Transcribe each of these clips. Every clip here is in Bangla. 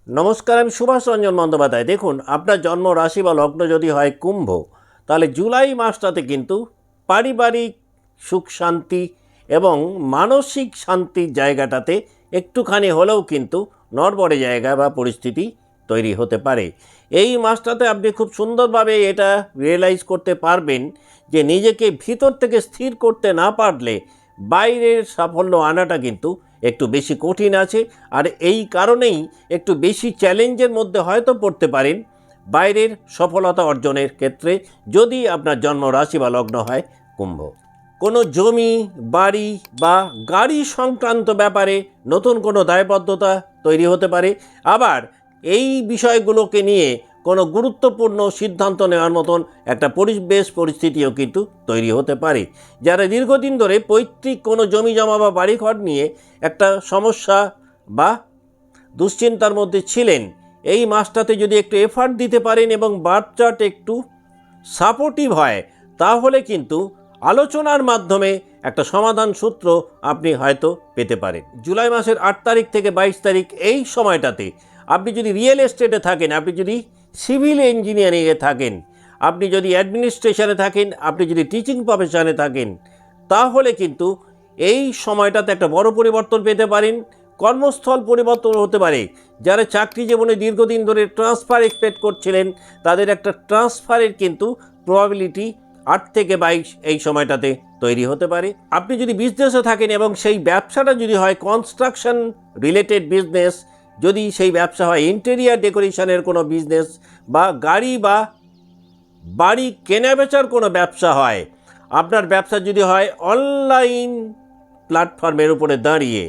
নমস্কার, আমি সুভাষ রঞ্জন বন্দ্যোপাধ্যায়। দেখুন, আপনার জন্ম রাশি বা লগ্ন যদি হয় কুম্ভ, তাহলে জুলাই মাসটাতে কিন্তু পারিবারিক সুখ শান্তি এবং মানসিক শান্তির জায়গাটাতে একটুখানি হলেও কিন্তু নড়বড়ে জায়গা বা পরিস্থিতি তৈরি হতে পারে। এই মাসটাতে আপনি খুব সুন্দরভাবে এটা রিয়েলাইজ করতে পারবেন যে নিজেকে ভিতর থেকে স্থির করতে না পারলে বাইরের সাফল্য আনাটা কিন্তু একটু বেশি কঠিন আছে। আর এই কারণেই একটু বেশি চ্যালেঞ্জের মধ্যে হয়তো পড়তে পারেন বাইরের সফলতা অর্জনের ক্ষেত্রে, যদি আপনার জন্ম রাশি বা লগ্ন হয় কুম্ভ। কোনো জমি, বাড়ি বা গাড়ি সংক্রান্ত ব্যাপারে নতুন কোনো দায়বদ্ধতা তৈরি হতে পারে। আবার এই বিষয়গুলোকে নিয়ে কোনো গুরুত্বপূর্ণ সিদ্ধান্ত নেওয়ার মতন একটা পরিবেশ পরিস্থিতিও কিন্তু তৈরি হতে পারে। যারা দীর্ঘদিন ধরে পৈতৃক কোনো জমি জমা বা বাড়িঘর নিয়ে একটা সমস্যা বা দুশ্চিন্তার মধ্যে ছিলেন, এই মাসটাতে যদি একটু এফার্ট দিতে পারেন এবং বার্থ চার্ট একটু সাপোর্টিভ হয়, তাহলে কিন্তু আলোচনার মাধ্যমে একটা সমাধান সূত্র আপনি হয়তো পেতে পারেন। জুলাই মাসের 8 তারিখ থেকে 22 তারিখ এই সময়টাতে আপনি যদি রিয়েল এস্টেটে থাকেন, আপনি যদি সিভিল ইঞ্জিনিয়ারিংয়ে থাকেন, আপনি যদি অ্যাডমিনিস্ট্রেশনে থাকেন, আপনি যদি টিচিং প্রফেশনে থাকেন, তাহলে কিন্তু এই সময়টাতে একটা বড় পরিবর্তন পেতে পারেন। কর্মস্থল পরিবর্তন হতে পারে। যারা চাকরি জীবনে দীর্ঘদিন ধরে ট্রান্সফার এক্সপেক্ট করছিলেন, তাদের একটা ট্রান্সফারের কিন্তু প্রবাবিলিটি 8 থেকে 22 এই সময়টাতে তৈরি হতে পারে। আপনি যদি বিজনেসে থাকেন এবং সেই ব্যবসাটা যদি হয় কনস্ট্রাকশন রিলেটেড বিজনেস, যদি সেই ব্যবসা হয় ইন্টেরিয়ার ডেকোরেশনের কোনো বিজনেস, বা গাড়ি বা বাড়ি কেনাবেচার কোনো ব্যবসা হয়, আপনার ব্যবসা যদি হয় অনলাইন প্ল্যাটফর্মের উপরে দাঁড়িয়ে,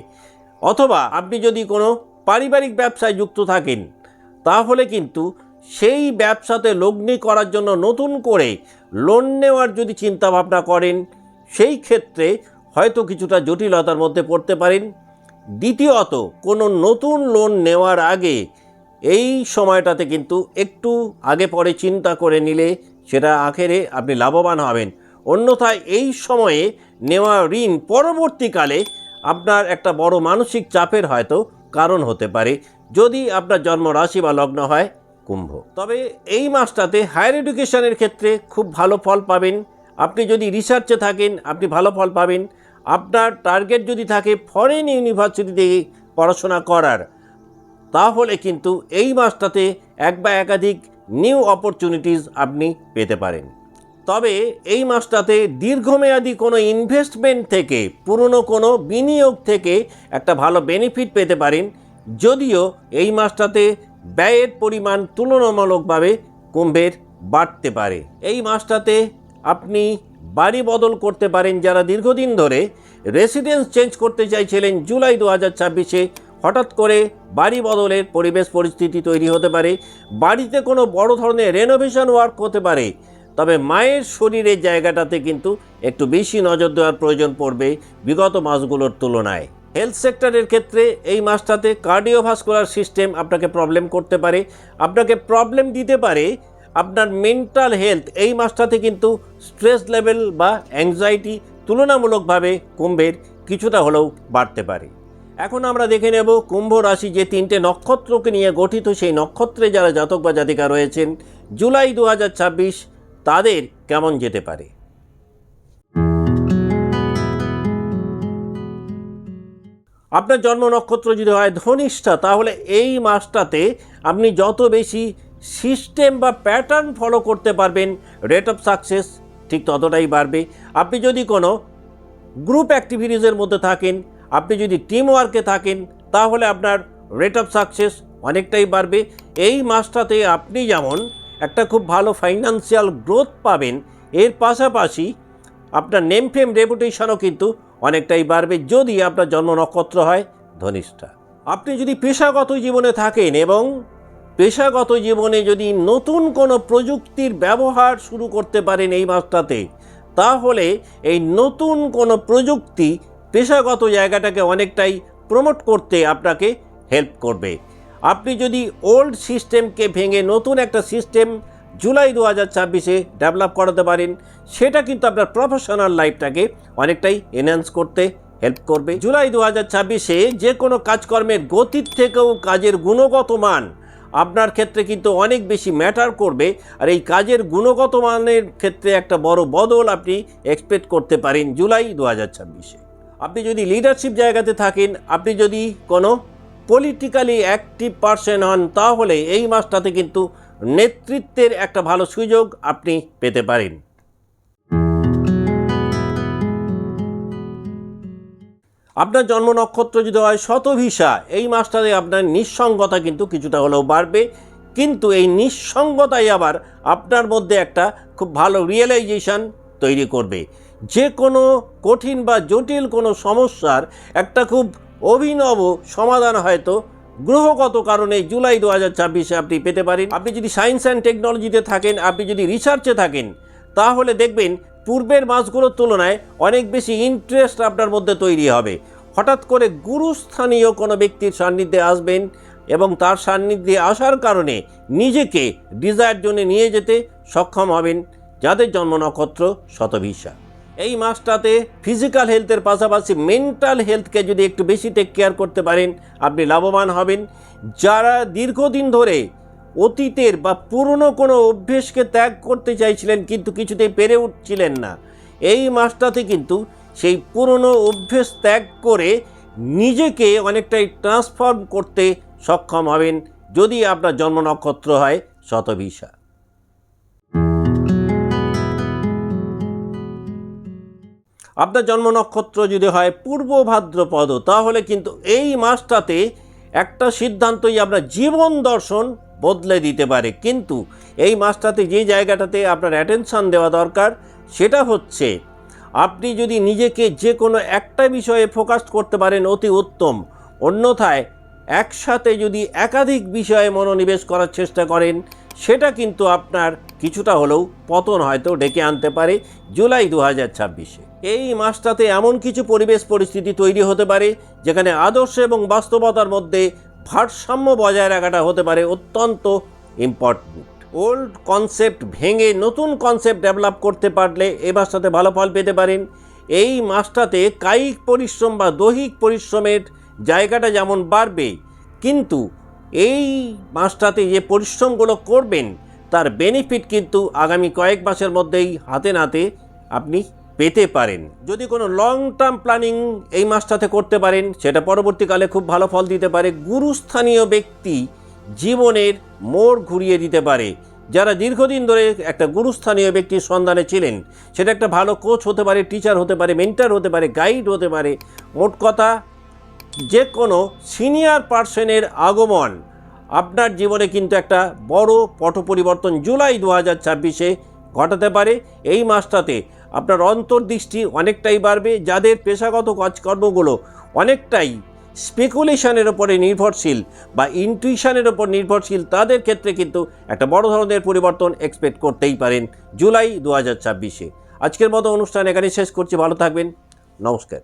অথবা আপনি যদি কোনো পারিবারিক ব্যবসায় যুক্ত থাকেন, তাহলে কিন্তু সেই ব্যবসাতে লগ্নি করার জন্য নতুন করে লোন নেওয়ার যদি চিন্তাভাবনা করেন, সেই ক্ষেত্রে হয়তো কিছুটা জটিলতার মধ্যে পড়তে পারেন। দ্বিতীয়ত, কোনো নতুন লোন নেওয়ার আগে এই সময়টাতে কিন্তু একটু আগে পরে চিন্তা করে নিলে সেটা আখেরে আপনি লাভবান হবেন। অন্যথায় এই সময়ে নেওয়া ঋণ পরবর্তীকালে আপনার একটা বড় মানসিক চাপের হয়তো কারণ হতে পারে, যদি আপনার জন্ম রাশি বা লগ্ন হয় কুম্ভ। তবে এই মাসটাতে হায়ার এডুকেশনের ক্ষেত্রে খুব ভালো ফল পাবেন। আপনি যদি রিসার্চে থাকেন, আপনি ভালো ফল পাবেন। আপনার টার্গেট যদি থাকে ফরেন ইউনিভার্সিটিতে পড়াশোনা করার, তাহলে কিন্তু এই মাসটাতে এক বা একাধিক নিউ অপরচুনিটিস আপনি পেতে পারেন। তবে এই মাসটাতে দীর্ঘমেয়াদী কোনো ইনভেস্টমেন্ট থেকে, পুরনো কোনো বিনিয়োগ থেকে একটা ভালো বেনিফিট পেতে পারেন, যদিও এই মাসটাতে ব্যয়ের পরিমাণ তুলনামূলকভাবে কুম্ভের বাড়তে পারে। এই মাসটাতে আপনি বাড়ি বদল করতে পারেন। যারা দীর্ঘদিন ধরে রেসিডেন্স চেঞ্জ করতে চাইছিলেন, জুলাই 2026-এ হঠাৎ করে বাড়ি বদলের পরিবেশ পরিস্থিতি তৈরি হতে পারে। বাড়িতে কোনো বড় ধরনের রেনোভেশন ওয়ার্ক হতে পারে। তবে মায়ের শরীরের জায়গাটাতে কিন্তু একটু বেশি নজর দেওয়ার প্রয়োজন পড়বে বিগত মাসগুলোর তুলনায়। হেলথ সেক্টরের ক্ষেত্রে এই মাসটাতে কার্ডিওভাস্কুলার সিস্টেম আপনাকে প্রবলেম করতে পারে, আপনাকে প্রবলেম দিতে পারে। আপনার মেন্টাল হেলথ এই মাসটাতে কিন্তু স্ট্রেস লেভেল বা অ্যাংজাইটি তুলনামূলকভাবে কুম্ভের কিছুটা হলেও বাড়তে পারে। এখন আমরা দেখে নেব কুম্ভ রাশি যে 3টে নক্ষত্রকে নিয়ে গঠিত, সেই নক্ষত্রে যারা জাতক বা জাতিকা রয়েছেন, জুলাই 2026 তাদের কেমন যেতে পারে। আপনার জন্ম নক্ষত্র যদি হয় ধনিষ্ঠা, তাহলে এই মাসটাতে আপনি যত বেশি সিস্টেম বা প্যাটার্ন ফলো করতে পারবেন, রেট অফ সাকসেস ঠিক ততটাই বাড়বে। আপনি যদি কোনো গ্রুপ অ্যাক্টিভিটিসের মধ্যে থাকেন, আপনি যদি টিম ওয়ার্কে থাকেন, তাহলে আপনার রেট অফ সাকসেস অনেকটাই বাড়বে। এই মাসটাতে আপনি যেমন একটা খুব ভালো ফাইন্যান্সিয়াল গ্রোথ পাবেন, এর পাশাপাশি আপনার নেম ফেম রেপুটেশনও কিন্তু অনেকটাই বাড়বে, যদি আপনার জন্ম নক্ষত্র হয় ধনিষ্ঠা। আপনি যদি পেশাগত জীবনে থাকেন এবং পেশাগত জীবনে যদি নতুন কোনো প্রযুক্তির ব্যবহার শুরু করতে পারেন এই মাসটাতে, তাহলে এই নতুন কোনো প্রযুক্তি পেশাগত জায়গাটাকে অনেকটাই প্রমোট করতে আপনাকে হেল্প করবে। আপনি যদি ওল্ড সিস্টেমকে ভেঙে নতুন একটা সিস্টেম জুলাই 2026-এ ডেভেলপ করাতে পারেন, সেটা কিন্তু আপনার প্রফেশনাল লাইফটাকে অনেকটাই এনহ্যান্স করতে হেল্প করবে। জুলাই 2026-এ যে কোনো কাজকর্মের গতির থেকেও কাজের গুণগত মান আপনার ক্ষেত্রে কিন্তু অনেক বেশি ম্যাটার করবে, আর এই কাজের গুণগত মানের ক্ষেত্রে একটা বড় বদল আপনি এক্সপেক্ট করতে পারেন জুলাই 2026-এ। আপনি যদি লিডারশিপ জায়গাতে থাকেন, আপনি যদি কোনো পলিটিক্যালি অ্যাক্টিভ পারসন হন, তাহলে এই মাসটাতে কিন্তু নেতৃত্বের একটা ভালো সুযোগ আপনি পেতে পারেন। আপনার জন্ম নক্ষত্র যদি হয় শতভিসা, এই মাসটাতে আপনার নিঃসঙ্গতা কিন্তু কিছুটা হলেও বাড়বে, কিন্তু এই নিঃসঙ্গতাই আবার আপনার মধ্যে একটা খুব ভালো রিয়েলাইজেশন তৈরি করবে। যে কোনো কঠিন বা জটিল কোনো সমস্যার একটা খুব অভিনব সমাধান হয়তো গ্রহগত কারণে জুলাই 2026-এ আপনি পেতে পারেন। আপনি যদি সায়েন্স অ্যান্ড টেকনোলজিতে থাকেন, আপনি যদি রিসার্চে থাকেন, তাহলে দেখবেন পূর্বের মাসগুলোর তুলনায় অনেক বেশি ইন্টারেস্ট আপনার মধ্যে তৈরি হবে। হঠাৎ করে গুরুস্থানীয় কোনো ব্যক্তির সান্নিধ্যে আসবেন এবং তার সান্নিধ্যে আসার কারণে নিজেকে ডিজায়ার জোনে নিয়ে যেতে সক্ষম হবেন যাদের জন্ম নক্ষত্র শতভিসা। এই মাসটাতে ফিজিক্যাল হেলথের পাশাপাশি মেন্টাল হেলথকে যদি একটু বেশি টেক কেয়ার করতে পারেন, আপনি লাভবান হবেন। যারা দীর্ঘদিন ধরে অতীতের বা পুরনো কোনো অভ্যেসকে ত্যাগ করতে চাইছিলেন কিন্তু কিছুতেই পেরে উঠছিলেন না, এই মাসটাতে কিন্তু সেই পুরনো অভ্যেস ত্যাগ করে নিজেকে অনেকটাই ট্রান্সফর্ম করতে সক্ষম হবেন যদি আপনার জন্ম নক্ষত্র হয় শতভিসা। আপনার জন্ম নক্ষত্র যদি হয় পূর্ব ভাদ্রপদ, তাহলে কিন্তু এই মাসটাতে একটা সিদ্ধান্তই আপনার জীবন দর্শন বদলে দিতে পারে। কিন্তু এই মাসটাতে যে জায়গাটাতে আপনার অ্যাটেনশন দেওয়া দরকার সেটা হচ্ছে আপনি যদি নিজেকে যে কোনো একটা বিষয়ে ফোকাস করতে পারেন অতি উত্তম, অন্যথায় একসাথে যদি একাধিক বিষয়ে মনোনিবেশ করার চেষ্টা করেন সেটা কিন্তু আপনার কিছুটা হলেও পতন হয়তো ডেকে আনতে পারে জুলাই 2026-এ। এই মাসটাতে এমন কিছু পরিবেশ পরিস্থিতি তৈরি হতে পারে যেখানে আদর্শ এবং বাস্তবতার মধ্যে ভারসাম্য বজায় রাখাটা হতে পারে অত্যন্ত ইম্পর্ট্যান্ট। ওল্ড কনসেপ্ট ভেঙে নতুন কনসেপ্ট ডেভেলপ করতে পারলে এই মাসটাতে ভালো ফল পেতে পারেন। এই মাসটাতে কায়িক পরিশ্রম বা দৈহিক পরিশ্রমের জায়গাটা যেমন বাড়বে, কিন্তু এই মাসটাতে যে পরিশ্রমগুলো করবেন তার বেনিফিট কিন্তু আগামী কয়েক মাসের মধ্যেই হাতে নাতে আপনি পেতে পারেন। যদি কোনো লং টার্ম প্ল্যানিং এই মাসটাতে করতে পারেন সেটা পরবর্তীকালে খুব ভালো ফল দিতে পারে। গুরুস্থানীয় ব্যক্তি জীবনের মোড় ঘুরিয়ে দিতে পারে। যারা দীর্ঘদিন ধরে একটা গুরুস্থানীয় ব্যক্তির সন্ধানে ছিলেন, সেটা একটা ভালো কোচ হতে পারে, টিচার হতে পারে, মেন্টর হতে পারে, গাইড হতে পারে। মোট কথা, যে কোনো সিনিয়র পার্সনের আগমন আপনার জীবনে কিন্তু একটা বড় পট পরিবর্তন জুলাই 2026-এ ঘটাতে পারে। এই মাসটাতে আপনার অন্তর্দৃষ্টি অনেকটাই বাড়বে। যাদের পেশাগত কাজকর্মগুলো অনেকটাই স্পেকুলেশনের ওপরে নির্ভরশীল বা ইনটুইশনের ওপর নির্ভরশীল, তাদের ক্ষেত্রে কিন্তু একটা বড় ধরনের পরিবর্তন এক্সপেক্ট করতেই পারেন জুলাই 2026-এ। আজকের মতো অনুষ্ঠান এখানে শেষ করছি। ভালো থাকবেন, নমস্কার।